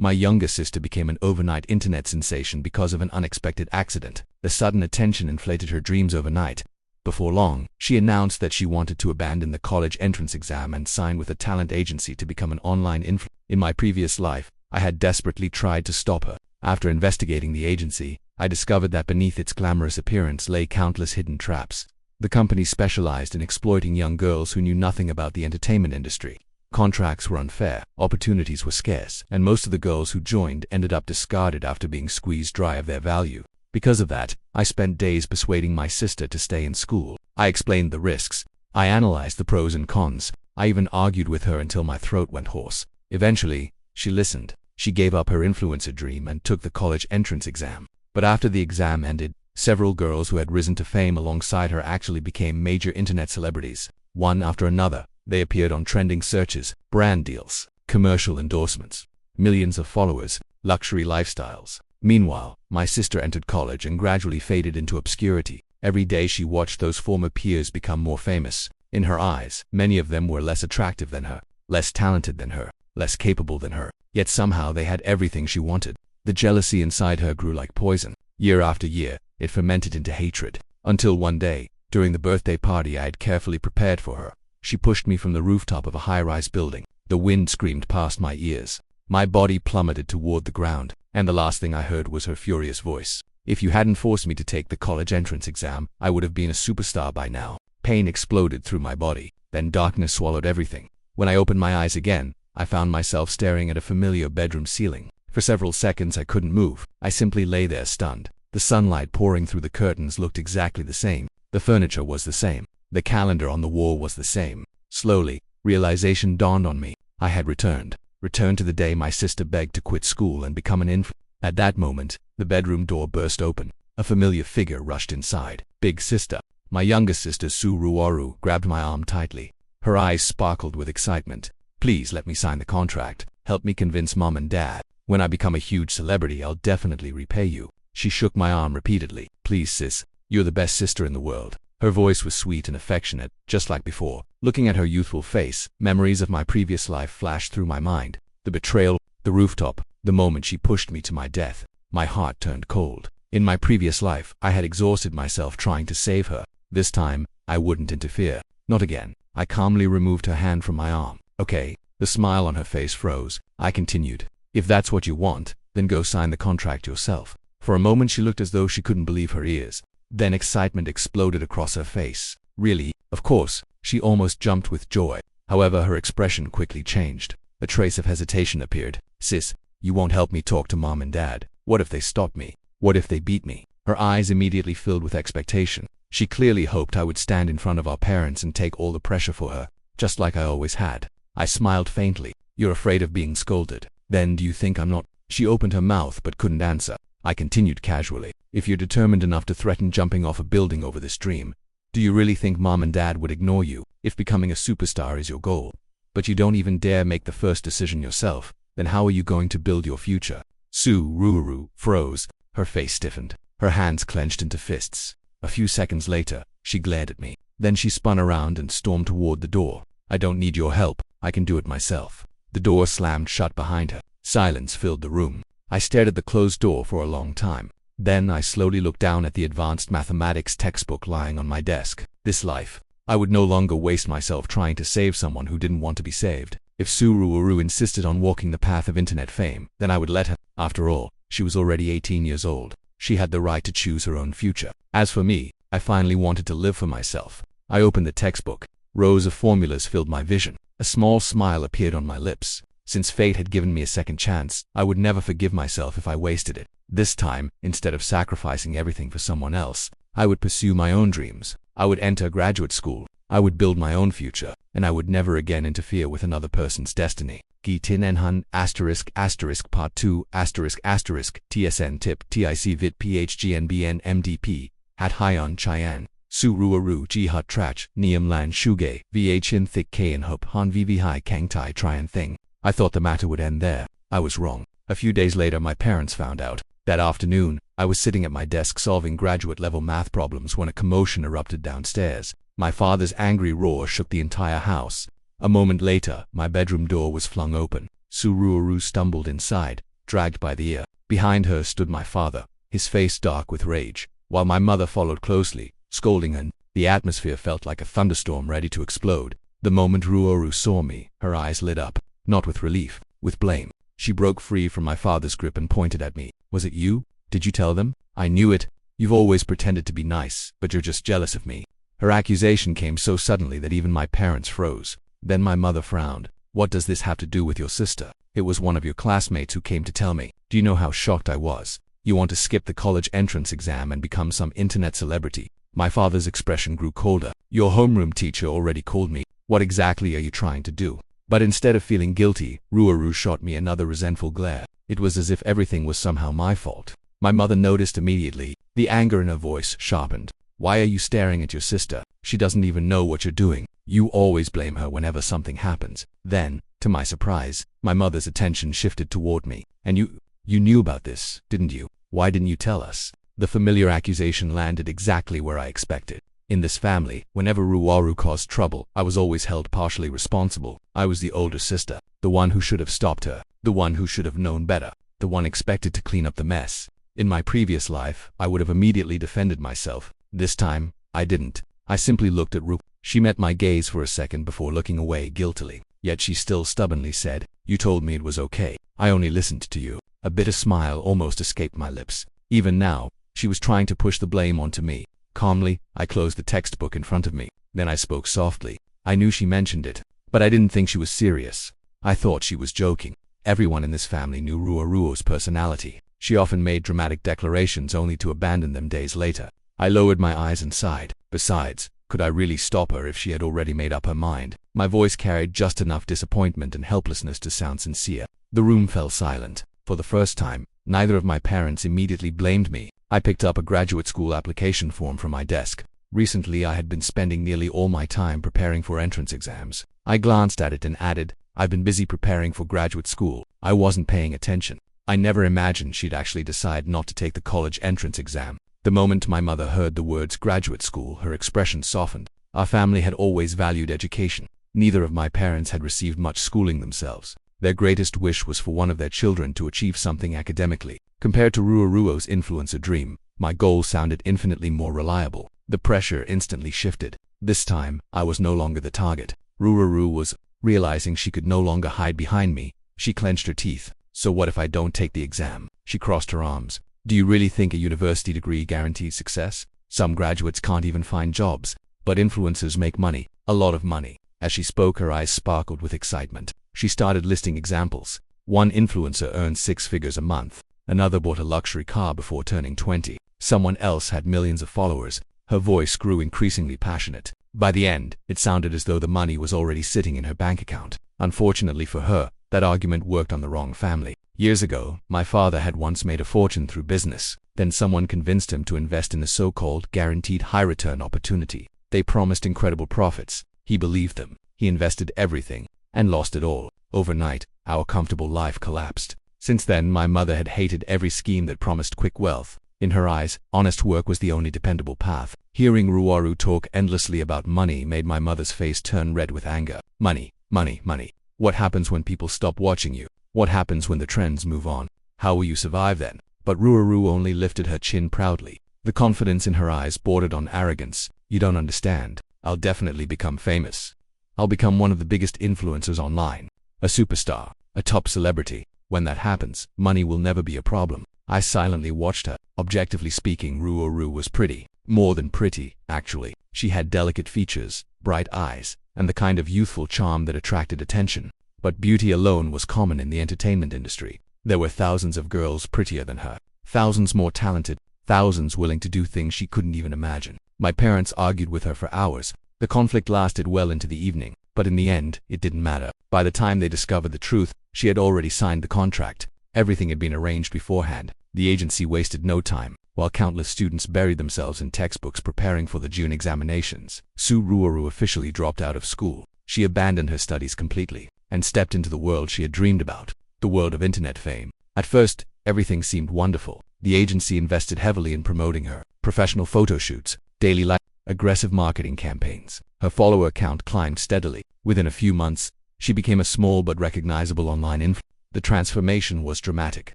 My younger sister became an overnight internet sensation because of an unexpected accident. The sudden attention inflated her dreams overnight. Before long, she announced that she wanted to abandon the college entrance exam and sign with a talent agency to become an online influencer. In my previous life, I had desperately tried to stop her. After investigating the agency, I discovered that beneath its glamorous appearance lay countless hidden traps. The company specialized in exploiting young girls who knew nothing about the entertainment industry. Contracts were unfair, opportunities were scarce, and most of the girls who joined ended up discarded after being squeezed dry of their value. Because of that, I spent days persuading my sister to stay in school. I explained the risks. I analyzed the pros and cons. I even argued with her until my throat went hoarse. Eventually, she listened. She gave up her influencer dream and took the college entrance exam. But after the exam ended, several girls who had risen to fame alongside her actually became major internet celebrities. One after another, they appeared on trending searches, brand deals, commercial endorsements, millions of followers, luxury lifestyles. Meanwhile, my sister entered college and gradually faded into obscurity. Every day she watched those former peers become more famous. In her eyes, many of them were less attractive than her, less talented than her, less capable than her. Yet somehow they had everything she wanted. The jealousy inside her grew like poison. Year after year, it fermented into hatred. Until one day, during the birthday party I had carefully prepared for her, she pushed me from the rooftop of a high-rise building. The wind screamed past my ears. My body plummeted toward the ground, and the last thing I heard was her furious voice. If you hadn't forced me to take the college entrance exam, I would have been a superstar by now. Pain exploded through my body. Then darkness swallowed everything. When I opened my eyes again, I found myself staring at a familiar bedroom ceiling. For several seconds I couldn't move. I simply lay there stunned. The sunlight pouring through the curtains looked exactly the same. The furniture was the same. The calendar on the wall was the same. Slowly, realization dawned on me. I had returned to the day my sister begged to quit school and become an influencer. At that moment, the bedroom door burst open. A familiar figure rushed inside. Big sister. My younger sister Suruoru grabbed my arm tightly. Her eyes sparkled with excitement. Please let me sign the contract. Help me convince mom and dad. When I become a huge celebrity, I'll definitely repay you. She shook my arm repeatedly. Please sis, you're the best sister in the world. Her voice was sweet and affectionate, just like before. Looking at her youthful face, memories of my previous life flashed through my mind. The betrayal, the rooftop, the moment she pushed me to my death. My heart turned cold. In my previous life, I had exhausted myself trying to save her. This time, I wouldn't interfere. Not again. I calmly removed her hand from my arm. Okay. The smile on her face froze. I continued. If that's what you want, then go sign the contract yourself. For a moment she looked as though she couldn't believe her ears. Then excitement exploded across her face. Really? Of course. She almost jumped with joy. However, her expression quickly changed. A trace of hesitation appeared. Sis, you won't help me talk to mom and dad. What if they stop me? What if they beat me? Her eyes immediately filled with expectation. She clearly hoped I would stand in front of our parents and take all the pressure for her, just like I always had. I smiled faintly. You're afraid of being scolded. Then do you think I'm not? She opened her mouth but couldn't answer. I continued casually. If you're determined enough to threaten jumping off a building over this dream, do you really think mom and dad would ignore you if becoming a superstar is your goal? But you don't even dare make the first decision yourself. Then how are you going to build your future? Suruoru froze. Her face stiffened. Her hands clenched into fists. A few seconds later, she glared at me. Then she spun around and stormed toward the door. I don't need your help. I can do it myself. The door slammed shut behind her. Silence filled the room. I stared at the closed door for a long time. Then I slowly looked down at the advanced mathematics textbook lying on my desk. This life, I would no longer waste myself trying to save someone who didn't want to be saved. If Suruoru insisted on walking the path of internet fame, then I would let her. After all, she was already 18 years old. She had the right to choose her own future. As for me, I finally wanted to live for myself. I opened the textbook. Rows of formulas filled my vision. A small smile appeared on my lips. Since fate had given me a second chance, I would never forgive myself if I wasted it. This time, instead of sacrificing everything for someone else, I would pursue my own dreams. I would enter graduate school. I would build my own future, and I would never again interfere with another person's destiny. Gitin Enhan *** Part 2 *** TSN Tip TIC Vit PHGNBN MDP Hat Hyon Chyan Suruoru Jihut Trach Niam Lan Shuge VHN Thick Kayan Hup Han Vivi Hai Kang Tai Tryan Thing. I thought the matter would end there. I was wrong. A few days later my parents found out. That afternoon, I was sitting at my desk solving graduate-level math problems when a commotion erupted downstairs. My father's angry roar shook the entire house. A moment later, my bedroom door was flung open. Suruoru stumbled inside. dragged by the ear. Behind her stood my father, his face dark with rage, while my mother followed closely, scolding her. The atmosphere felt like a thunderstorm ready to explode. The moment Ruoru saw me, her eyes lit up, not with relief, with blame. She broke free from my father's grip and pointed at me. Was it you? Did you tell them? I knew it. You've always pretended to be nice, but you're just jealous of me. Her accusation came so suddenly that even my parents froze. Then my mother frowned. What does this have to do with your sister? It was one of your classmates who came to tell me. Do you know how shocked I was? You want to skip the college entrance exam and become some internet celebrity. My father's expression grew colder. Your homeroom teacher already called me. What exactly are you trying to do? But instead of feeling guilty, Ruoru shot me another resentful glare. It was as if everything was somehow my fault. My mother noticed immediately. The anger in her voice sharpened. Why are you staring at your sister? She doesn't even know what you're doing. You always blame her whenever something happens. Then, to my surprise, my mother's attention shifted toward me. And you knew about this, didn't you? Why didn't you tell us? The familiar accusation landed exactly where I expected. In this family, whenever Ruoru caused trouble, I was always held partially responsible. I was the older sister, the one who should have stopped her, the one who should have known better, the one expected to clean up the mess. In my previous life, I would have immediately defended myself. This time, I didn't. I simply looked at Ru. She met my gaze for a second before looking away guiltily. Yet she still stubbornly said, "You told me it was okay. I only listened to you." A bitter smile almost escaped my lips. Even now, she was trying to push the blame onto me. Calmly, I closed the textbook in front of me. Then I spoke softly. I knew she mentioned it, but I didn't think she was serious. I thought she was joking. Everyone in this family knew Ruoru's personality. She often made dramatic declarations only to abandon them days later. I lowered my eyes and sighed. Besides, could I really stop her if she had already made up her mind? My voice carried just enough disappointment and helplessness to sound sincere. The room fell silent. For the first time, neither of my parents immediately blamed me. I picked up a graduate school application form from my desk. Recently, I had been spending nearly all my time preparing for entrance exams. I glanced at it and added, "I've been busy preparing for graduate school." I wasn't paying attention. I never imagined she'd actually decide not to take the college entrance exam. The moment my mother heard the words graduate school, her expression softened. Our family had always valued education. Neither of my parents had received much schooling themselves. Their greatest wish was for one of their children to achieve something academically. Compared to Ruoru's influencer dream, my goal sounded infinitely more reliable. The pressure instantly shifted. This time, I was no longer the target. Ruoru was realizing she could no longer hide behind me. She clenched her teeth. So what if I don't take the exam? She crossed her arms. Do you really think a university degree guarantees success? Some graduates can't even find jobs. But influencers make money, a lot of money. As she spoke, her eyes sparkled with excitement. She started listing examples. One influencer earned 6 figures a month. Another bought a luxury car before turning 20. Someone else had millions of followers. Her voice grew increasingly passionate. By the end, it sounded as though the money was already sitting in her bank account. Unfortunately for her, that argument worked on the wrong family. Years ago, my father had once made a fortune through business. Then someone convinced him to invest in the so-called guaranteed high-return opportunity. They promised incredible profits. He believed them. He invested everything and lost it all. Overnight, our comfortable life collapsed. Since then, my mother had hated every scheme that promised quick wealth. In her eyes, honest work was the only dependable path. Hearing Ruoru talk endlessly about money made my mother's face turn red with anger. Money, money, money. What happens when people stop watching you? What happens when the trends move on? How will you survive then? But Ruoru only lifted her chin proudly. The confidence in her eyes bordered on arrogance. You don't understand. I'll definitely become famous. I'll become one of the biggest influencers online. A superstar. A top celebrity. When that happens, money will never be a problem. I silently watched her. Objectively speaking, Ruoru was pretty. More than pretty, actually. She had delicate features, bright eyes, and the kind of youthful charm that attracted attention. But beauty alone was common in the entertainment industry. There were thousands of girls prettier than her. Thousands more talented. Thousands willing to do things she couldn't even imagine. My parents argued with her for hours. The conflict lasted well into the evening. But in the end, it didn't matter. By the time they discovered the truth, she had already signed the contract. Everything had been arranged beforehand. The agency wasted no time, while countless students buried themselves in textbooks preparing for the June examinations. Ruoru officially dropped out of school. She abandoned her studies completely and stepped into the world she had dreamed about, the world of internet fame. At first, everything seemed wonderful. The agency invested heavily in promoting her. Professional photo shoots, daily life, aggressive marketing campaigns. Her follower count climbed steadily. Within a few months, she became a small but recognizable online influencer. The transformation was dramatic.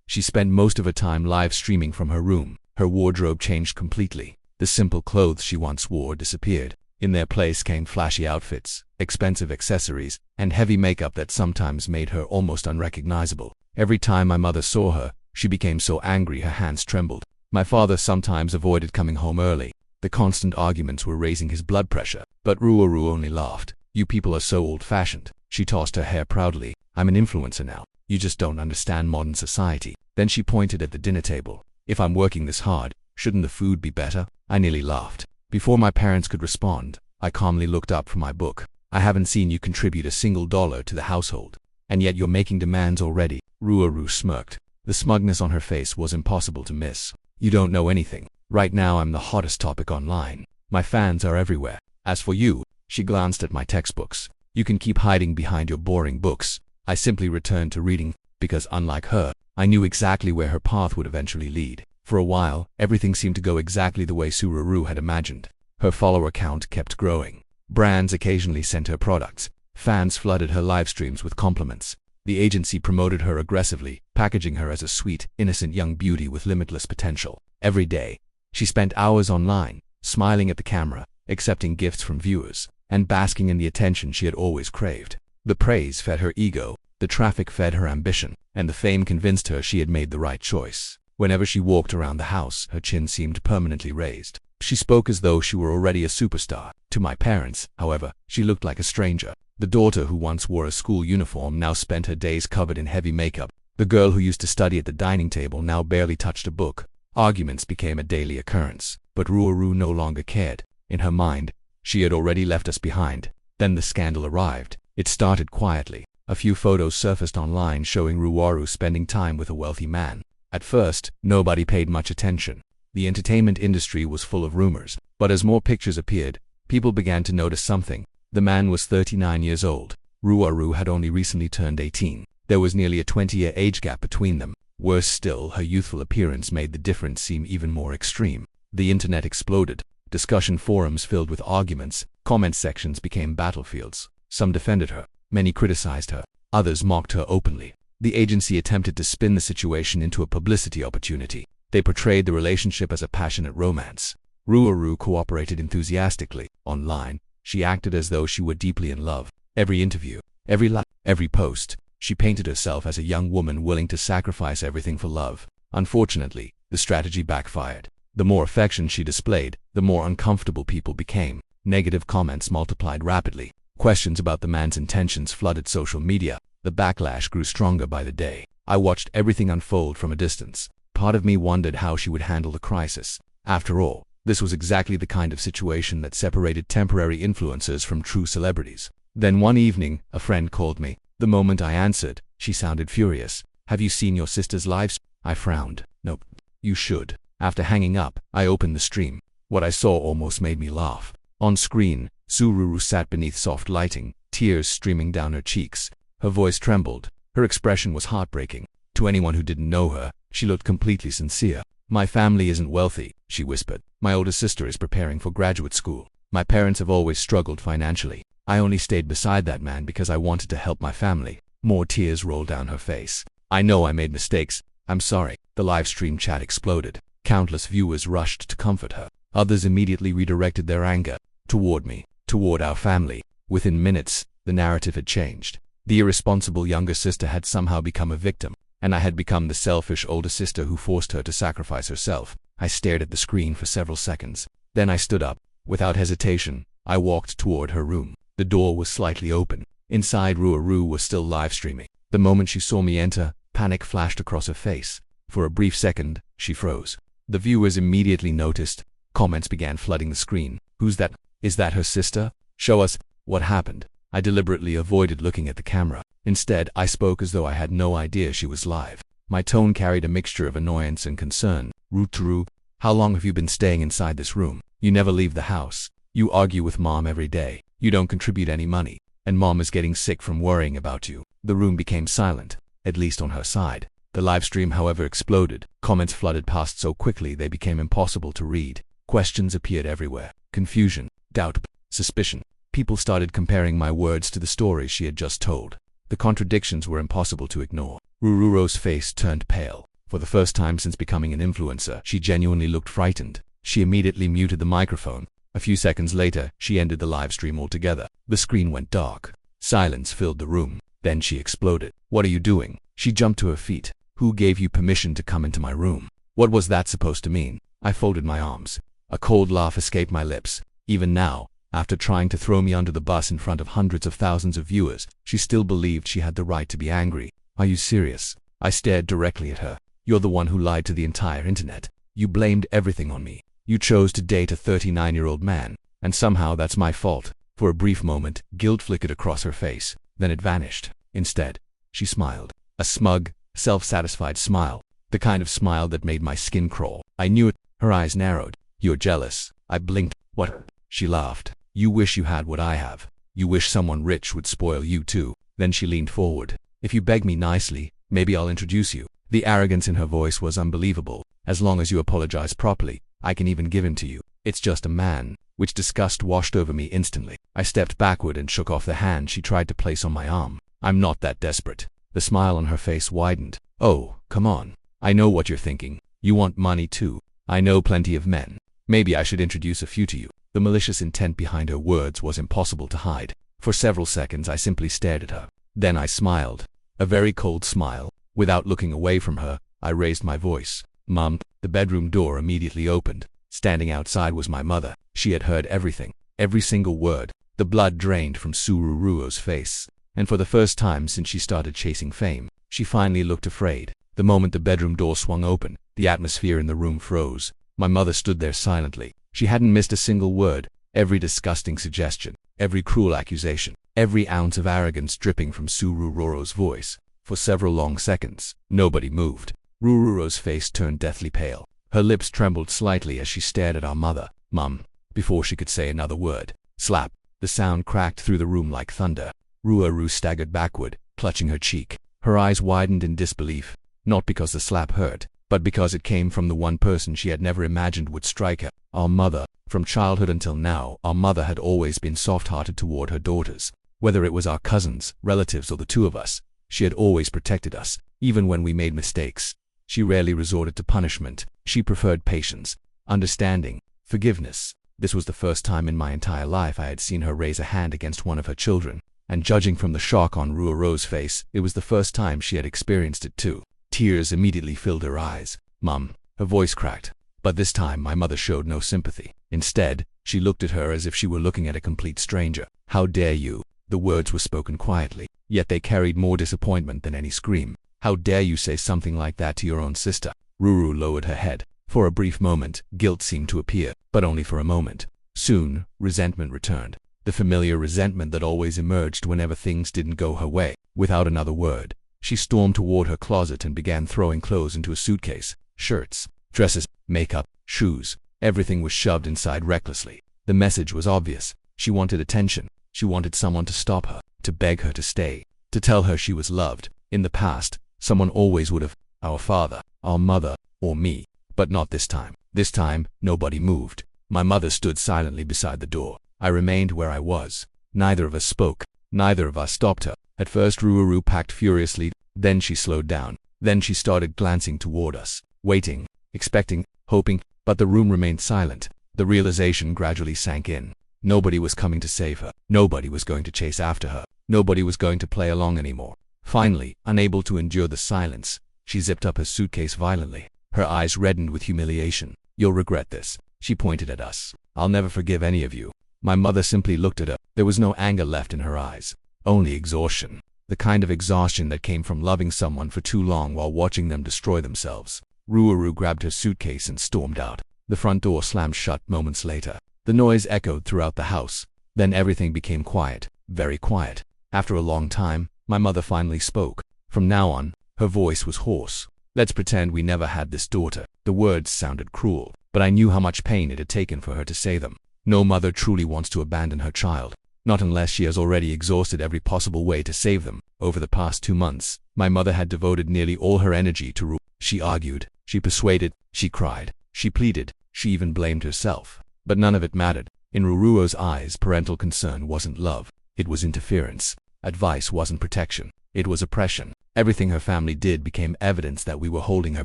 She spent most of her time live streaming from her room. Her wardrobe changed completely. The simple clothes she once wore disappeared. In their place came flashy outfits, expensive accessories, and heavy makeup that sometimes made her almost unrecognizable. Every time my mother saw her, she became so angry her hands trembled. My father sometimes avoided coming home early. The constant arguments were raising his blood pressure, but Ruaru only laughed. "You people are so old-fashioned." She tossed her hair proudly. "I'm an influencer now. You just don't understand modern society." Then she pointed at the dinner table. "If I'm working this hard, shouldn't the food be better?" I nearly laughed. Before my parents could respond, I calmly looked up from my book. "I haven't seen you contribute a single dollar to the household, and yet you're making demands already." Ruaru smirked. The smugness on her face was impossible to miss. "You don't know anything. Right now I'm the hottest topic online. My fans are everywhere. As for you," she glanced at my textbooks, "you can keep hiding behind your boring books." I simply returned to reading, because unlike her, I knew exactly where her path would eventually lead. For a while, everything seemed to go exactly the way Ruaru had imagined. Her follower count kept growing. Brands occasionally sent her products. Fans flooded her live streams with compliments. The agency promoted her aggressively, packaging her as a sweet, innocent young beauty with limitless potential. Every day, she spent hours online, smiling at the camera, accepting gifts from viewers, and basking in the attention she had always craved. The praise fed her ego, the traffic fed her ambition, and the fame convinced her she had made the right choice. Whenever she walked around the house, her chin seemed permanently raised. She spoke as though she were already a superstar. To my parents, however, she looked like a stranger. The daughter who once wore a school uniform now spent her days covered in heavy makeup. The girl who used to study at the dining table now barely touched a book. Arguments became a daily occurrence, but Ruaru no longer cared. In her mind, she had already left us behind. Then the scandal arrived. It started quietly. A few photos surfaced online showing Ruaru spending time with a wealthy man. At first, nobody paid much attention. The entertainment industry was full of rumors, but as more pictures appeared, people began to notice something. The man was 39 years old. Ruaru had only recently turned 18. There was nearly a 20-year age gap between them. Worse still, her youthful appearance made the difference seem even more extreme. The internet exploded. Discussion forums filled with arguments. Comment sections became battlefields. Some defended her. Many criticized her. Others mocked her openly. The agency attempted to spin the situation into a publicity opportunity. They portrayed the relationship as a passionate romance. Ruaru cooperated enthusiastically. Online, she acted as though she were deeply in love. Every interview, every post, she painted herself as a young woman willing to sacrifice everything for love. Unfortunately, the strategy backfired. The more affection she displayed, the more uncomfortable people became. Negative comments multiplied rapidly. Questions about the man's intentions flooded social media. The backlash grew stronger by the day. I watched everything unfold from a distance. Part of me wondered how she would handle the crisis. After all, this was exactly the kind of situation that separated temporary influencers from true celebrities. Then one evening, a friend called me. The moment I answered, she sounded furious. "Have you seen your sister's live?" I frowned. "Nope." "You should." After hanging up, I opened the stream. What I saw almost made me laugh. On screen, Ruaru sat beneath soft lighting, tears streaming down her cheeks. Her voice trembled. Her expression was heartbreaking. To anyone who didn't know her, she looked completely sincere. "My family isn't wealthy," she whispered. "My older sister is preparing for graduate school. My parents have always struggled financially. I only stayed beside that man because I wanted to help my family." More tears rolled down her face. "I know I made mistakes. I'm sorry." The live stream chat exploded. Countless viewers rushed to comfort her. Others immediately redirected their anger toward me, toward our family. Within minutes, the narrative had changed. The irresponsible younger sister had somehow become a victim, and I had become the selfish older sister who forced her to sacrifice herself. I stared at the screen for several seconds. Then I stood up. Without hesitation, I walked toward her room. The door was slightly open. Inside, Ruaru was still live streaming. The moment she saw me enter, panic flashed across her face. For a brief second, she froze. The viewers immediately noticed. Comments began flooding the screen. "Who's that? Is that her sister? Show us." What happened? I deliberately avoided looking at the camera. Instead, I spoke as though I had no idea she was live. My tone carried a mixture of annoyance and concern. "Ruaru, how long have you been staying inside this room? You never leave the house. You argue with Mom every day. You don't contribute any money. And Mom is getting sick from worrying about you." The room became silent, at least on her side. The live stream, however, exploded. Comments flooded past so quickly they became impossible to read. Questions appeared everywhere. Confusion, doubt, suspicion. People started comparing my words to the stories she had just told. The contradictions were impossible to ignore. Ruaru's face turned pale. For the first time since becoming an influencer, she genuinely looked frightened. She immediately muted the microphone. A few seconds later, she ended the live stream altogether. The screen went dark. Silence filled the room. Then she exploded. "What are you doing?" She jumped to her feet. "Who gave you permission to come into my room?" What was that supposed to mean? I folded my arms. A cold laugh escaped my lips. Even now, after trying to throw me under the bus in front of hundreds of thousands of viewers, she still believed she had the right to be angry. "Are you serious?" I stared directly at her. "You're the one who lied to the entire internet. You blamed everything on me. You chose to date a 39-year-old man, and somehow that's my fault." For a brief moment, guilt flickered across her face. Then it vanished. Instead, she smiled. A smug, self-satisfied smile. The kind of smile that made my skin crawl. I knew it. Her eyes narrowed. "You're jealous." I blinked. "What?" She laughed. "You wish you had what I have. You wish someone rich would spoil you too." Then she leaned forward. "If you beg me nicely, maybe I'll introduce you." The arrogance in her voice was unbelievable. "As long as you apologize properly, I can even give him to you. It's just a man." Which disgust washed over me instantly. I stepped backward and shook off the hand she tried to place on my arm. "I'm not that desperate." The smile on her face widened. "Oh, come on. I know what you're thinking. You want money too. I know plenty of men. Maybe I should introduce a few to you." The malicious intent behind her words was impossible to hide. For several seconds I simply stared at her. Then I smiled. A very cold smile. Without looking away from her, I raised my voice. "Mom." The bedroom door immediately opened. Standing outside was my mother. She had heard everything. Every single word. The blood drained from Sururuo's face. And for the first time since she started chasing fame, she finally looked afraid. The moment the bedroom door swung open, the atmosphere in the room froze. My mother stood there silently. She hadn't missed a single word. Every disgusting suggestion, every cruel accusation, every ounce of arrogance dripping from Sururuo's voice. For several long seconds, nobody moved. Ruruo's face turned deathly pale. Her lips trembled slightly as she stared at our mother. "Mum." Before she could say another word. Slap. The sound cracked through the room like thunder. Ruru staggered backward, clutching her cheek. Her eyes widened in disbelief. Not because the slap hurt, but because it came from the one person she had never imagined would strike her. Our mother. From childhood until now, our mother had always been soft-hearted toward her daughters. Whether it was our cousins, relatives, or the two of us, she had always protected us, even when we made mistakes. She rarely resorted to punishment. She preferred patience, understanding, forgiveness. This was the first time in my entire life I had seen her raise a hand against one of her children, and judging from the shock on Ruoro's face, it was the first time she had experienced it too. Tears immediately filled her eyes. "Mum." Her voice cracked. But this time my mother showed no sympathy. Instead, she looked at her as if she were looking at a complete stranger. "How dare you?" The words were spoken quietly, yet they carried more disappointment than any scream. "How dare you say something like that to your own sister?" Ruru lowered her head. For a brief moment, guilt seemed to appear, but only for a moment. Soon, resentment returned. The familiar resentment that always emerged whenever things didn't go her way. Without another word, she stormed toward her closet and began throwing clothes into a suitcase. Shirts, dresses, makeup, shoes. Everything was shoved inside recklessly. The message was obvious. She wanted attention. She wanted someone to stop her, to beg her to stay, to tell her she was loved. In the past, someone always would have, our father, our mother, or me. But not this time. This time, nobody moved. My mother stood silently beside the door. I remained where I was. Neither of us spoke. Neither of us stopped her. At first Ruru packed furiously, then she slowed down. Then she started glancing toward us, waiting, expecting, hoping, but the room remained silent. The realization gradually sank in. Nobody was coming to save her. Nobody was going to chase after her. Nobody was going to play along anymore. Finally, unable to endure the silence, she zipped up her suitcase violently. Her eyes reddened with humiliation. "You'll regret this." She pointed at us. "I'll never forgive any of you." My mother simply looked at her. There was no anger left in her eyes. Only exhaustion. The kind of exhaustion that came from loving someone for too long while watching them destroy themselves. Ruuru grabbed her suitcase and stormed out. The front door slammed shut moments later. The noise echoed throughout the house. Then everything became quiet. Very quiet. After a long time, my mother finally spoke. From now on, her voice was hoarse. "Let's pretend we never had this daughter." The words sounded cruel, but I knew how much pain it had taken for her to say them. No mother truly wants to abandon her child. Not unless she has already exhausted every possible way to save them. Over the past 2 months, my mother had devoted nearly all her energy to Ru. She argued, she persuaded, she cried, she pleaded, she even blamed herself. But none of it mattered. In Ruruo's eyes, parental concern wasn't love. It was interference. Advice wasn't protection. It was oppression. Everything her family did became evidence that we were holding her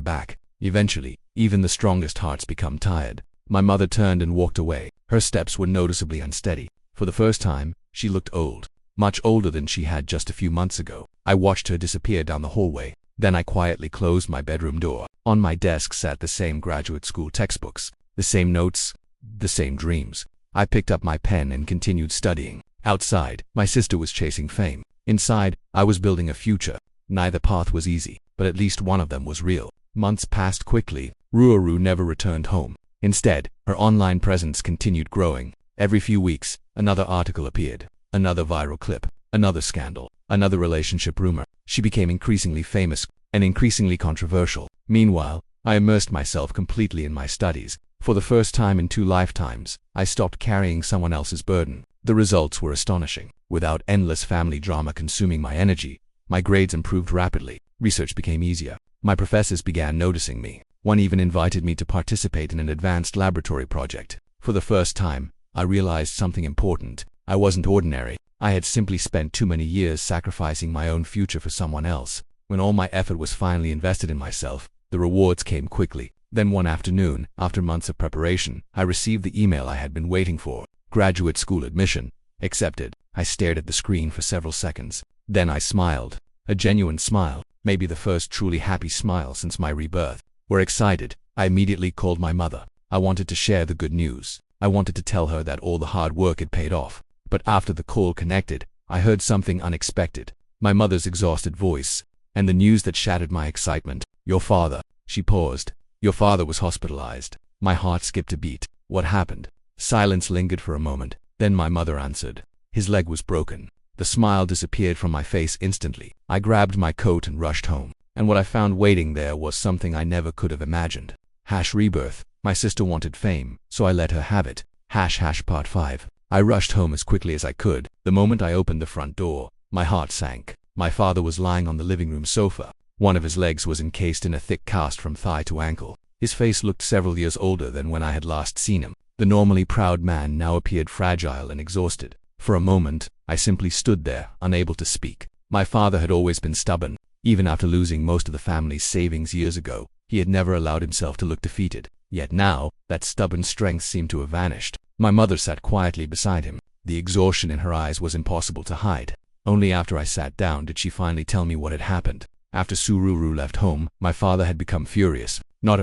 back. Eventually, even the strongest hearts become tired. My mother turned and walked away. Her steps were noticeably unsteady. For the first time, she looked old. Much older than she had just a few months ago. I watched her disappear down the hallway. Then I quietly closed my bedroom door. On my desk sat the same graduate school textbooks, the same notes, the same dreams. I picked up my pen and continued studying. Outside, my sister was chasing fame. Inside, I was building a future. Neither path was easy, but at least one of them was real. Months passed quickly. Ruaru never returned home. Instead, her online presence continued growing. Every few weeks, another article appeared. Another viral clip. Another scandal. Another relationship rumor. She became increasingly famous and increasingly controversial. Meanwhile, I immersed myself completely in my studies. For the first time in 2 lifetimes, I stopped carrying someone else's burden. The results were astonishing. Without endless family drama consuming my energy, my grades improved rapidly. Research became easier. My professors began noticing me. One even invited me to participate in an advanced laboratory project. For the first time, I realized something important. I wasn't ordinary. I had simply spent too many years sacrificing my own future for someone else. When all my effort was finally invested in myself, the rewards came quickly. Then one afternoon, after months of preparation, I received the email I had been waiting for. Graduate school admission. Accepted. I stared at the screen for several seconds. Then I smiled. A genuine smile. Maybe the first truly happy smile since my rebirth. We're excited. I immediately called my mother. I wanted to share the good news. I wanted to tell her that all the hard work had paid off. But after the call connected, I heard something unexpected. My mother's exhausted voice. And the news that shattered my excitement. Your father. She paused. Your father was hospitalized. My heart skipped a beat. What happened? Silence lingered for a moment. Then my mother answered. His leg was broken. The smile disappeared from my face instantly. I grabbed my coat and rushed home. And what I found waiting there was something I never could have imagined. Rebirth. My sister wanted fame, so I let her have it. Part 5. I rushed home as quickly as I could. The moment I opened the front door, my heart sank. My father was lying on the living room sofa. One of his legs was encased in a thick cast from thigh to ankle. His face looked several years older than when I had last seen him. The normally proud man now appeared fragile and exhausted. For a moment, I simply stood there, unable to speak. My father had always been stubborn. Even after losing most of the family's savings years ago, he had never allowed himself to look defeated. Yet now, that stubborn strength seemed to have vanished. My mother sat quietly beside him. The exhaustion in her eyes was impossible to hide. Only after I sat down did she finally tell me what had happened. After Sururu left home, my father had become furious. Not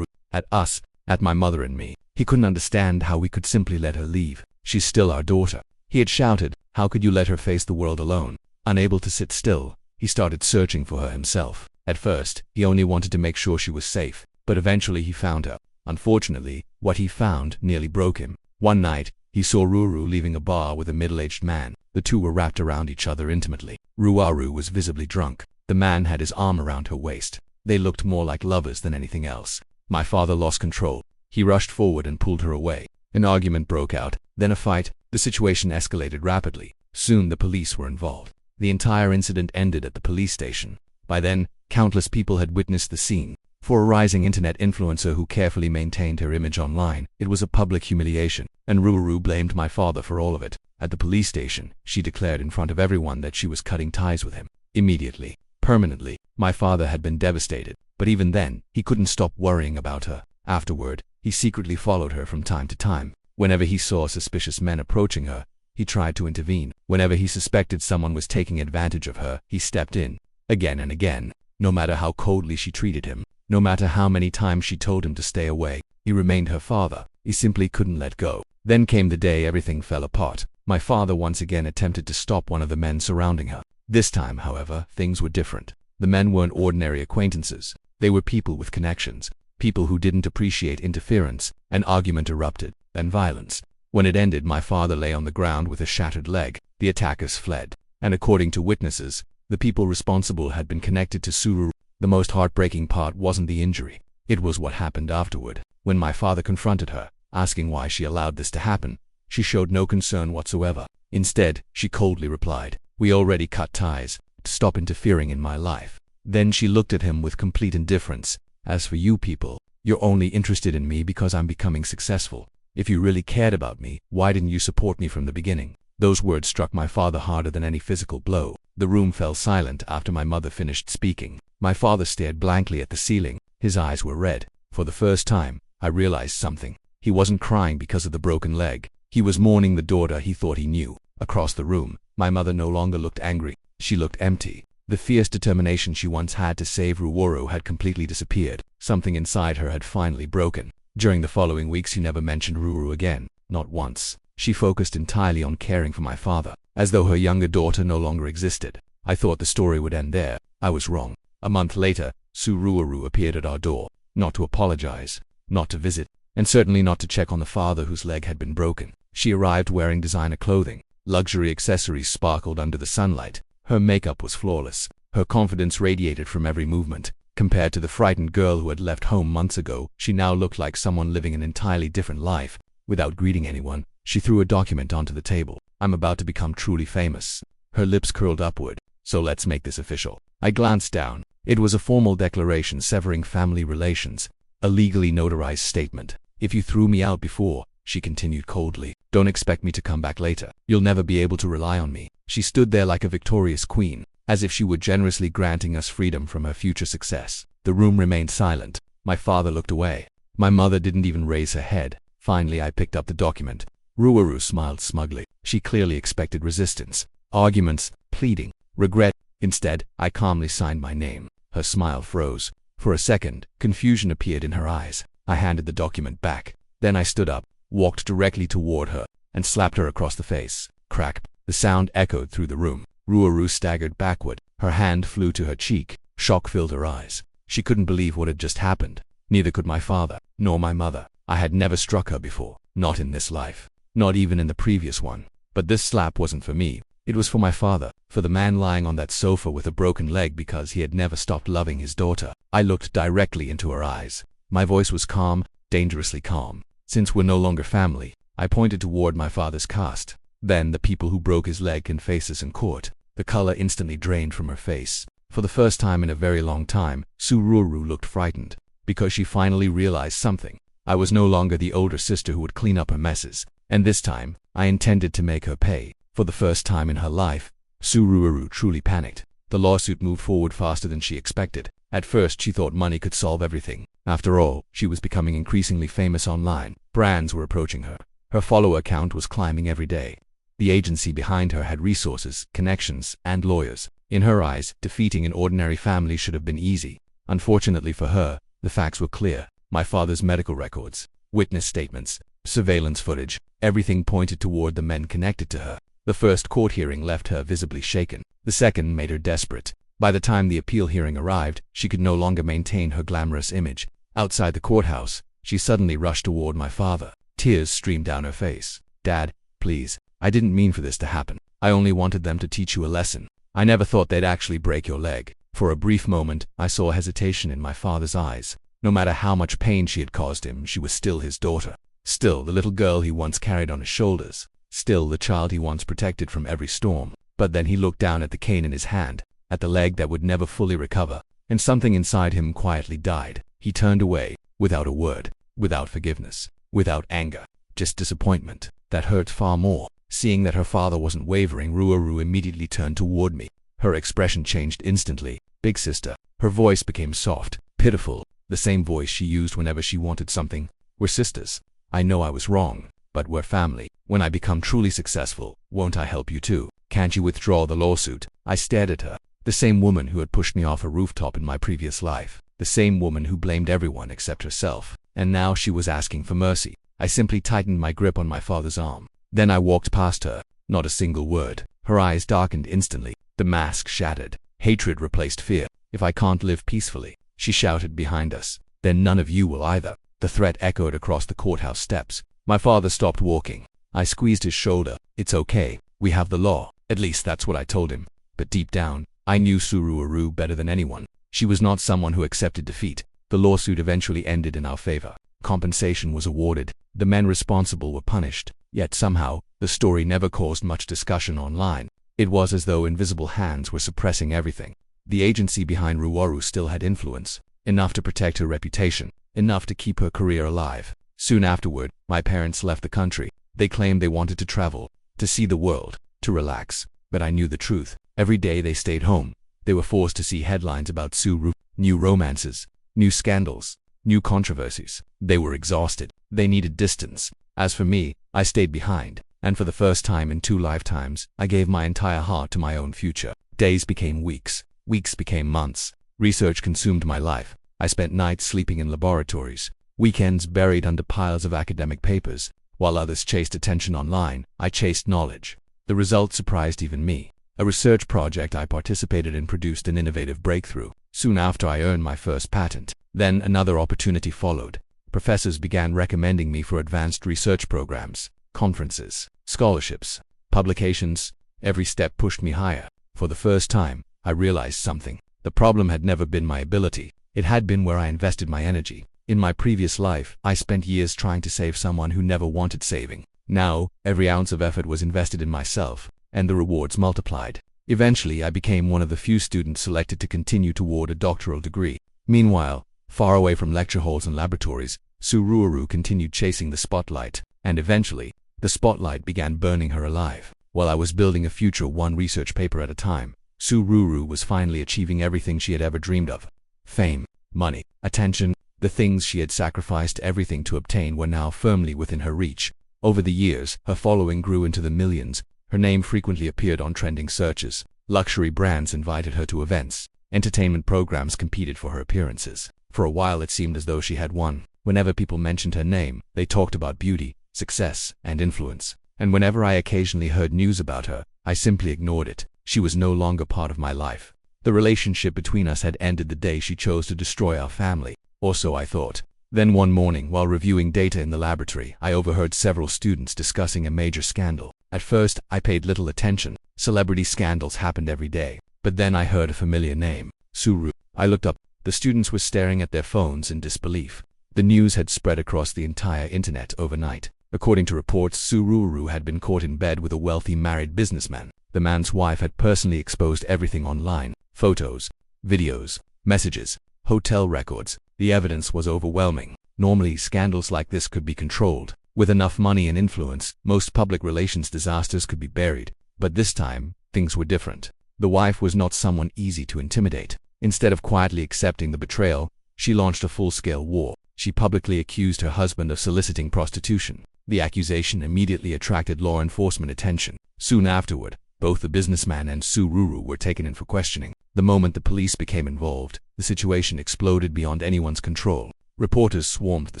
at us, at my mother and me. He couldn't understand how we could simply let her leave. She's still our daughter. He had shouted, how could you let her face the world alone? Unable to sit still, he started searching for her himself. At first, he only wanted to make sure she was safe, but eventually he found her. Unfortunately, what he found nearly broke him. One night, he saw Ruru leaving a bar with a middle-aged man. The two were wrapped around each other intimately. Ruaru was visibly drunk. The man had his arm around her waist. They looked more like lovers than anything else. My father lost control. He rushed forward and pulled her away. An argument broke out, then a fight. The situation escalated rapidly. Soon the police were involved. The entire incident ended at the police station. By then, countless people had witnessed the scene. For a rising internet influencer who carefully maintained her image online, it was a public humiliation, and Ruru blamed my father for all of it. At the police station, she declared in front of everyone that she was cutting ties with him. Immediately, permanently, my father had been devastated, but even then, he couldn't stop worrying about her. Afterward, he secretly followed her from time to time. Whenever he saw suspicious men approaching her, he tried to intervene. Whenever he suspected someone was taking advantage of her, he stepped in. Again and again, no matter how coldly she treated him, no matter how many times she told him to stay away, he remained her father. He simply couldn't let go. Then came the day everything fell apart. My father once again attempted to stop one of the men surrounding her. This time, however, things were different. The men weren't ordinary acquaintances. They were people with connections, people who didn't appreciate interference. An argument erupted, then violence. When it ended, my father lay on the ground with a shattered leg. The attackers fled, and according to witnesses, the people responsible had been connected to Sururu. The most heartbreaking part wasn't the injury. It was what happened afterward. When my father confronted her, asking why she allowed this to happen, she showed no concern whatsoever. Instead, she coldly replied, "We already cut ties. Stop interfering in my life." Then she looked at him with complete indifference. "As for you people, you're only interested in me because I'm becoming successful. If you really cared about me, why didn't you support me from the beginning?" Those words struck my father harder than any physical blow. The room fell silent after my mother finished speaking. My father stared blankly at the ceiling. His eyes were red. For the first time, I realized something. He wasn't crying because of the broken leg. He was mourning the daughter he thought he knew. Across the room, my mother no longer looked angry. She looked empty. The fierce determination she once had to save Ruworu had completely disappeared. Something inside her had finally broken. During the following weeks, she never mentioned Ruworu again. Not once. She focused entirely on caring for my father, as though her younger daughter no longer existed. I thought the story would end there. I was wrong. A month later, Ruworu appeared at our door. Not to apologize, not to visit, and certainly not to check on the father whose leg had been broken. She arrived wearing designer clothing. Luxury accessories sparkled under the sunlight. Her makeup was flawless. Her confidence radiated from every movement. Compared to the frightened girl who had left home months ago, she now looked like someone living an entirely different life. Without greeting anyone, she threw a document onto the table. "I'm about to become truly famous." Her lips curled upward. "So let's make this official." I glanced down. It was a formal declaration severing family relations. A legally notarized statement. "If you threw me out before," she continued coldly, "don't expect me to come back later. You'll never be able to rely on me." She stood there like a victorious queen, as if she were generously granting us freedom from her future success. The room remained silent. My father looked away. My mother didn't even raise her head. Finally, I picked up the document. Ruworu smiled smugly. She clearly expected resistance, arguments, pleading, regret. Instead, I calmly signed my name. Her smile froze. For a second, confusion appeared in her eyes. I handed the document back. Then I stood up, walked directly toward her, and slapped her across the face. Crack. The sound echoed through the room. Ruworu staggered backward. Her hand flew to her cheek. Shock filled her eyes. She couldn't believe what had just happened. Neither could my father, nor my mother. I had never struck her before. Not in this life. Not even in the previous one. But this slap wasn't for me. It was for my father, for the man lying on that sofa with a broken leg because he had never stopped loving his daughter. I looked directly into her eyes. My voice was calm, dangerously calm. "Since we're no longer family," I pointed toward my father's cast. "Then the people who broke his leg can face us in court." The color instantly drained from her face. For the first time in a very long time, Ruworu looked frightened, because she finally realized something. I was no longer the older sister who would clean up her messes, and this time, I intended to make her pay. For the first time in her life, Ruworu truly panicked. The lawsuit moved forward faster than she expected. At first, she thought money could solve everything. After all, she was becoming increasingly famous online. Brands were approaching her. Her follower count was climbing every day. The agency behind her had resources, connections, and lawyers. In her eyes, defeating an ordinary family should have been easy. Unfortunately for her, the facts were clear. My father's medical records, witness statements, surveillance footage, everything pointed toward the men connected to her. The first court hearing left her visibly shaken. The second made her desperate. By the time the appeal hearing arrived, she could no longer maintain her glamorous image. Outside the courthouse, she suddenly rushed toward my father. Tears streamed down her face. "Dad, please. I didn't mean for this to happen. I only wanted them to teach you a lesson. I never thought they'd actually break your leg." For a brief moment, I saw hesitation in my father's eyes. No matter how much pain she had caused him, she was still his daughter. Still the little girl he once carried on his shoulders. Still the child he once protected from every storm. But then he looked down at the cane in his hand, at the leg that would never fully recover, and something inside him quietly died. He turned away, without a word, without forgiveness, without anger, just disappointment. That hurt far more. Seeing that her father wasn't wavering, Ruworu immediately turned toward me. Her expression changed instantly. "Big sister." Her voice became soft, pitiful, the same voice she used whenever she wanted something. "We're sisters. I know I was wrong, but we're family. When I become truly successful, won't I help you too? Can't you withdraw the lawsuit?" I stared at her. The same woman who had pushed me off a rooftop in my previous life. The same woman who blamed everyone except herself. And now she was asking for mercy. I simply tightened my grip on my father's arm. Then I walked past her. Not a single word. Her eyes darkened instantly. The mask shattered. Hatred replaced fear. "If I can't live peacefully," she shouted behind us, "then none of you will either." The threat echoed across the courthouse steps. My father stopped walking. I squeezed his shoulder. "It's okay. We have the law." At least that's what I told him. But deep down, I knew Ruworu better than anyone. She was not someone who accepted defeat. The lawsuit eventually ended in our favor. Compensation was awarded. The men responsible were punished. Yet somehow, the story never caused much discussion online. It was as though invisible hands were suppressing everything. The agency behind Ruworu still had influence. Enough to protect her reputation. Enough to keep her career alive. Soon afterward, my parents left the country. They claimed they wanted to travel. to see the world, to relax. But I knew the truth. Every day they stayed home. They were forced to see headlines about Suru, new romances, new scandals, new controversies. They were exhausted. They needed distance. As for me, I stayed behind, and for the first time in 2 lifetimes, I gave my entire heart to my own future. Days became weeks. Weeks became months. Research consumed my life. I spent nights sleeping in laboratories, weekends buried under piles of academic papers. While others chased attention online, I chased knowledge. The results surprised even me. A research project I participated in produced an innovative breakthrough. Soon after, I earned my first patent. Then another opportunity followed. Professors began recommending me for advanced research programs, conferences, scholarships, publications. Every step pushed me higher. For the first time, I realized something. The problem had never been my ability. It had been where I invested my energy. In my previous life, I spent years trying to save someone who never wanted saving. Now, every ounce of effort was invested in myself, and the rewards multiplied. Eventually, I became one of the few students selected to continue toward a doctoral degree. Meanwhile, far away from lecture halls and laboratories, Suru continued chasing the spotlight, and eventually, the spotlight began burning her alive. While I was building a future one research paper at a time, Suru was finally achieving everything she had ever dreamed of. Fame, money, attention, the things she had sacrificed everything to obtain were now firmly within her reach. Over the years, her following grew into the millions. Her name frequently appeared on trending searches. Luxury brands invited her to events. Entertainment programs competed for her appearances. For a while, it seemed as though she had won. Whenever people mentioned her name, they talked about beauty, success, and influence. And whenever I occasionally heard news about her, I simply ignored it. She was no longer part of my life. The relationship between us had ended the day she chose to destroy our family. Or so I thought. Then one morning, while reviewing data in the laboratory, I overheard several students discussing a major scandal. At first, I paid little attention. Celebrity scandals happened every day. But then I heard a familiar name, Suru. I looked up. The students were staring at their phones in disbelief. The news had spread across the entire internet overnight. According to reports, Suru had been caught in bed with a wealthy married businessman. The man's wife had personally exposed everything online: photos, videos, messages, hotel records. The evidence was overwhelming. Normally, scandals like this could be controlled. With enough money and influence, most public relations disasters could be buried. But this time, things were different. The wife was not someone easy to intimidate. Instead of quietly accepting the betrayal, she launched a full-scale war. She publicly accused her husband of soliciting prostitution. The accusation immediately attracted law enforcement attention. Soon afterward, both the businessman and Suru were taken in for questioning. The moment the police became involved, the situation exploded beyond anyone's control. Reporters swarmed the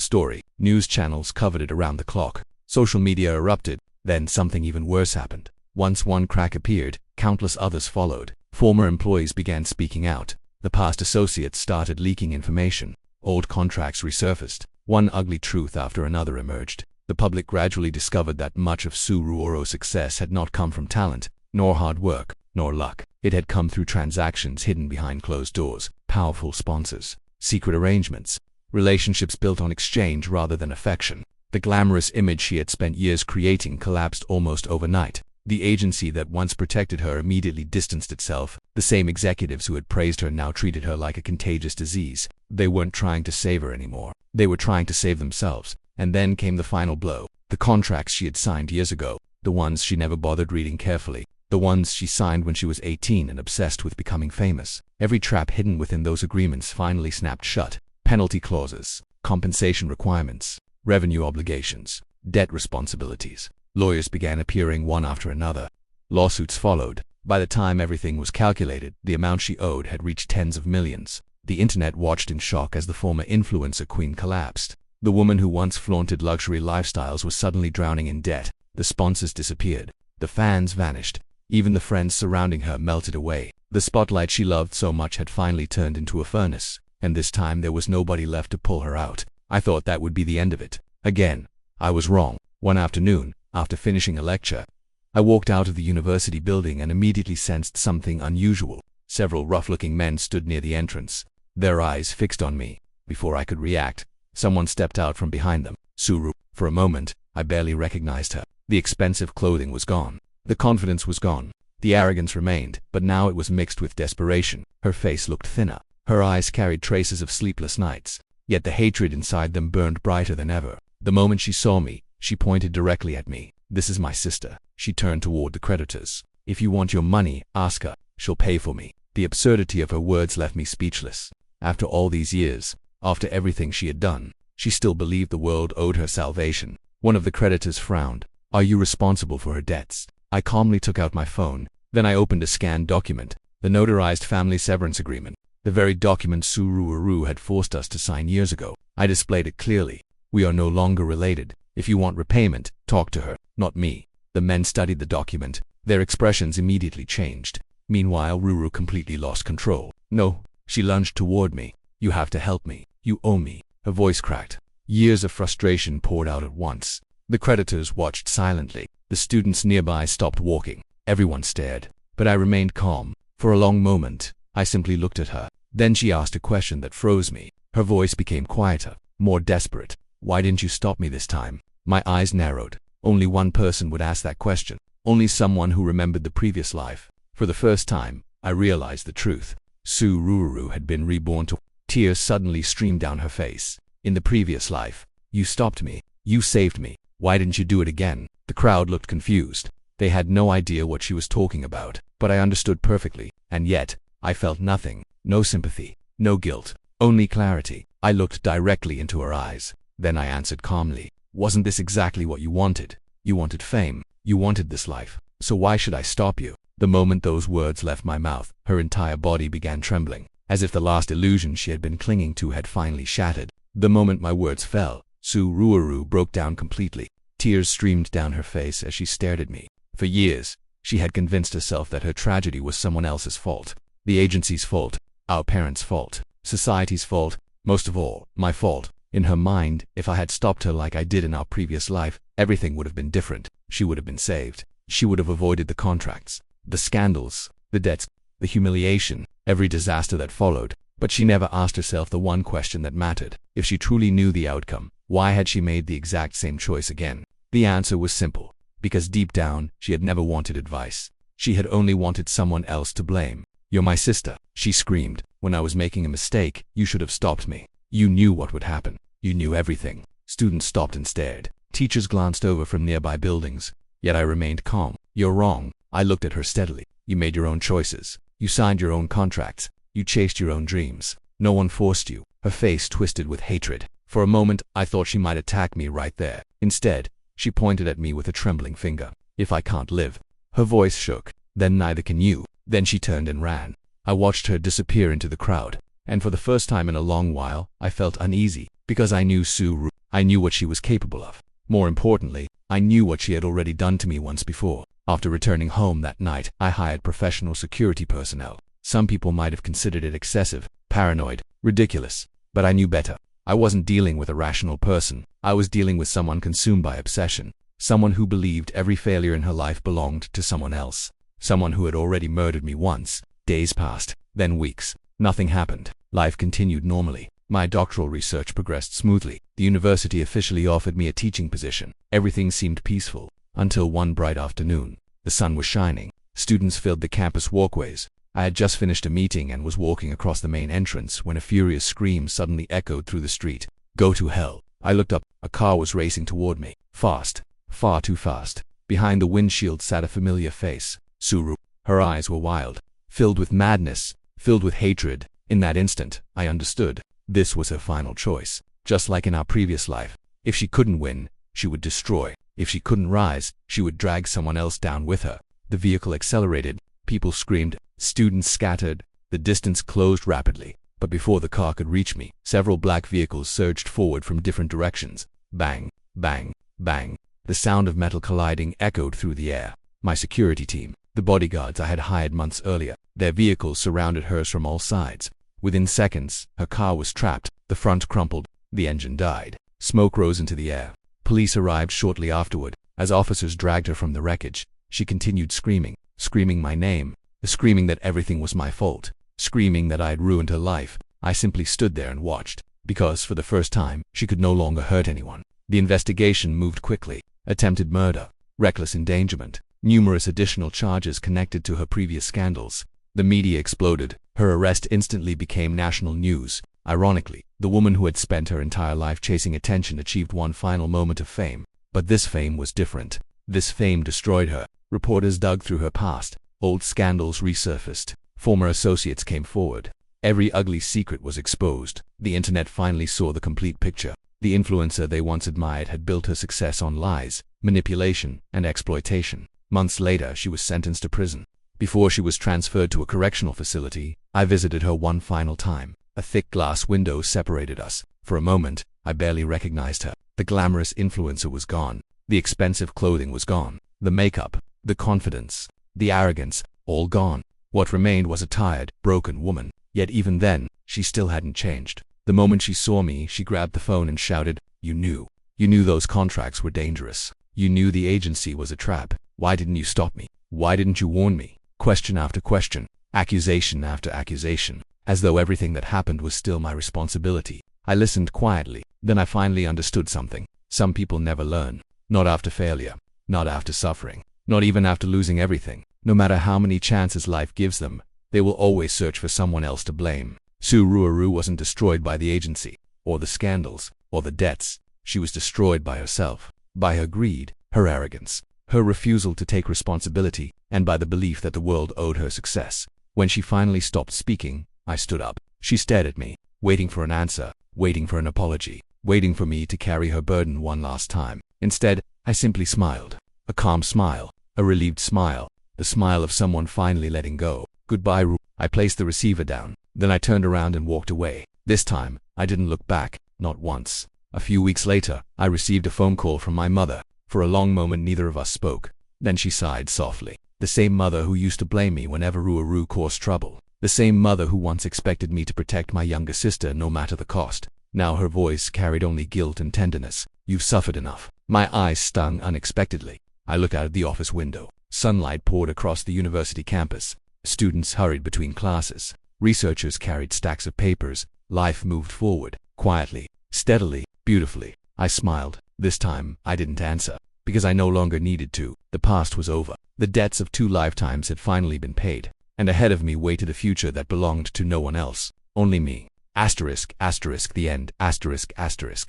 story. News channels covered it around the clock. Social media erupted. Then something even worse happened. Once one crack appeared, countless others followed. Former employees began speaking out. The past associates started leaking information. Old contracts resurfaced. One ugly truth after another emerged. The public gradually discovered that much of Suru's success had not come from talent, nor hard work, nor luck. It had come through transactions hidden behind closed doors, powerful sponsors, secret arrangements, relationships built on exchange rather than affection. The glamorous image she had spent years creating collapsed almost overnight. The agency that once protected her immediately distanced itself. The same executives who had praised her now treated her like a contagious disease. They weren't trying to save her anymore. They were trying to save themselves. And then came the final blow. The contracts she had signed years ago. The ones she never bothered reading carefully. The ones she signed when she was 18 and obsessed with becoming famous. Every trap hidden within those agreements finally snapped shut. Penalty clauses, compensation requirements, revenue obligations, debt responsibilities. Lawyers began appearing one after another. Lawsuits followed. By the time everything was calculated, the amount she owed had reached tens of millions. The internet watched in shock as the former influencer queen collapsed. The woman who once flaunted luxury lifestyles was suddenly drowning in debt. The sponsors disappeared. The fans vanished. Even the friends surrounding her melted away. The spotlight she loved so much had finally turned into a furnace, and this time there was nobody left to pull her out. I thought that would be the end of it. Again, I was wrong. One afternoon, after finishing a lecture, I walked out of the university building and immediately sensed something unusual. Several rough-looking men stood near the entrance, their eyes fixed on me. Before I could react, someone stepped out from behind them. Suru. For a moment, I barely recognized her. The expensive clothing was gone. The confidence was gone. The arrogance remained, but now it was mixed with desperation. Her face looked thinner. Her eyes carried traces of sleepless nights. Yet the hatred inside them burned brighter than ever. The moment she saw me, she pointed directly at me. "This is my sister." She turned toward the creditors. "If you want your money, ask her. She'll pay for me." The absurdity of her words left me speechless. After all these years, after everything she had done, she still believed the world owed her salvation. One of the creditors frowned. "Are you responsible for her debts?" I calmly took out my phone. Then I opened a scanned document, the notarized family severance agreement, the very document Sururu had forced us to sign years ago. I displayed it clearly. "We are no longer related. If you want repayment, talk to her, not me." The men studied the document. Their expressions immediately changed. Meanwhile, Ruru completely lost control. "No." She lunged toward me. "You have to help me. You owe me." Her voice cracked. Years of frustration poured out at once. The creditors watched silently. The students nearby stopped walking. Everyone stared. But I remained calm. For a long moment, I simply looked at her. Then she asked a question that froze me. Her voice became quieter, more desperate. "Why didn't you stop me this time?" My eyes narrowed. Only one person would ask that question. Only someone who remembered the previous life. For the first time, I realized the truth. Sururu had been reborn to... Tears suddenly streamed down her face. "In the previous life, you stopped me. You saved me. Why didn't you do it again?" The crowd looked confused. They had no idea what she was talking about. But I understood perfectly. And yet, I felt nothing. No sympathy. No guilt. Only clarity. I looked directly into her eyes. Then I answered calmly. "Wasn't this exactly what you wanted? You wanted fame. You wanted this life. So why should I stop you?" The moment those words left my mouth, her entire body began trembling, as if the last illusion she had been clinging to had finally shattered. The moment my words fell, Sururu broke down completely. Tears streamed down her face as she stared at me. For years, she had convinced herself that her tragedy was someone else's fault. The agency's fault, our parents' fault, society's fault, most of all, my fault. In her mind, if I had stopped her like I did in our previous life, everything would have been different. She would have been saved. She would have avoided the contracts, the scandals, the debts, the humiliation, every disaster that followed. But she never asked herself the one question that mattered. If she truly knew the outcome, why had she made the exact same choice again? The answer was simple. Because deep down, she had never wanted advice. She had only wanted someone else to blame. "You're my sister," she screamed. "When I was making a mistake, you should have stopped me. You knew what would happen. You knew everything." Students stopped and stared. Teachers glanced over from nearby buildings. Yet I remained calm. "You're wrong." I looked at her steadily. "You made your own choices. You signed your own contracts. You chased your own dreams. No one forced you." Her face twisted with hatred. For a moment, I thought she might attack me right there. Instead, she pointed at me with a trembling finger. "If I can't live." Her voice shook. "Then neither can you." Then she turned and ran. I watched her disappear into the crowd. And for the first time in a long while, I felt uneasy. Because I knew Suru. I knew what she was capable of. More importantly, I knew what she had already done to me once before. After returning home that night, I hired professional security personnel. Some people might have considered it excessive, paranoid, ridiculous. But I knew better. I wasn't dealing with a rational person. I was dealing with someone consumed by obsession. Someone who believed every failure in her life belonged to someone else. Someone who had already murdered me once. Days passed, then weeks. Nothing happened. Life continued normally. My doctoral research progressed smoothly. The university officially offered me a teaching position. Everything seemed peaceful. Until one bright afternoon. The sun was shining. Students filled the campus walkways. I had just finished a meeting and was walking across the main entrance when a furious scream suddenly echoed through the street. "Go to hell." I looked up. A car was racing toward me. Fast. Far too fast. Behind the windshield sat a familiar face. Suru. Her eyes were wild. Filled with madness. Filled with hatred. In that instant, I understood. This was her final choice. Just like in our previous life. If she couldn't win, she would destroy. If she couldn't rise, she would drag someone else down with her. The vehicle accelerated. People screamed. Students scattered. The distance closed rapidly. But before the car could reach me, several black vehicles surged forward from different directions. Bang, bang, bang. The sound of metal colliding echoed through the air. My security team, the bodyguards I had hired months earlier, their vehicles surrounded hers from all sides. Within seconds, her car was trapped. The front crumpled. The engine died. Smoke rose into the air. Police arrived shortly afterward. As officers dragged her from the wreckage, she continued screaming. Screaming my name. Screaming that everything was my fault. Screaming that I had ruined her life. I simply stood there and watched. Because, for the first time, she could no longer hurt anyone. The investigation moved quickly. Attempted murder. Reckless endangerment. Numerous additional charges connected to her previous scandals. The media exploded. Her arrest instantly became national news. Ironically, the woman who had spent her entire life chasing attention achieved one final moment of fame. But this fame was different. This fame destroyed her. Reporters dug through her past. Old scandals resurfaced. Former associates came forward. Every ugly secret was exposed. The internet finally saw the complete picture. The influencer they once admired had built her success on lies, manipulation, and exploitation. Months later, she was sentenced to prison. Before she was transferred to a correctional facility, I visited her one final time. A thick glass window separated us. For a moment, I barely recognized her. The glamorous influencer was gone. The expensive clothing was gone. The makeup, the confidence, the arrogance, all gone. What remained was a tired, broken woman. Yet even then, she still hadn't changed. The moment she saw me, she grabbed the phone and shouted, "You knew. You knew those contracts were dangerous. You knew the agency was a trap. Why didn't you stop me? Why didn't you warn me?" Question after question, accusation after accusation, as though everything that happened was still my responsibility. I listened quietly. Then I finally understood something. Some people never learn. Not after failure. Not after suffering. Not even after losing everything. No matter how many chances life gives them, they will always search for someone else to blame. Sue Ruaru wasn't destroyed by the agency, or the scandals, or the debts. She was destroyed by herself, by her greed, her arrogance, her refusal to take responsibility, and by the belief that the world owed her success. When she finally stopped speaking, I stood up. She stared at me, waiting for an answer, waiting for an apology, waiting for me to carry her burden one last time. Instead, I simply smiled. A calm smile, a relieved smile, the smile of someone finally letting go. "Goodbye, Ru." I placed the receiver down. Then I turned around and walked away. This time, I didn't look back, not once. A few weeks later, I received a phone call from my mother. For a long moment, neither of us spoke. Then she sighed softly. The same mother who used to blame me whenever Ruaru caused trouble. The same mother who once expected me to protect my younger sister no matter the cost. Now her voice carried only guilt and tenderness. "You've suffered enough." My eyes stung unexpectedly. I looked out of the office window. Sunlight poured across the university campus. Students hurried between classes. Researchers carried stacks of papers. Life moved forward, quietly, steadily, beautifully. I smiled. This time, I didn't answer, because I no longer needed to. The past was over. The debts of 2 lifetimes had finally been paid, and ahead of me waited a future that belonged to no one else, only me. ****, the end. ***.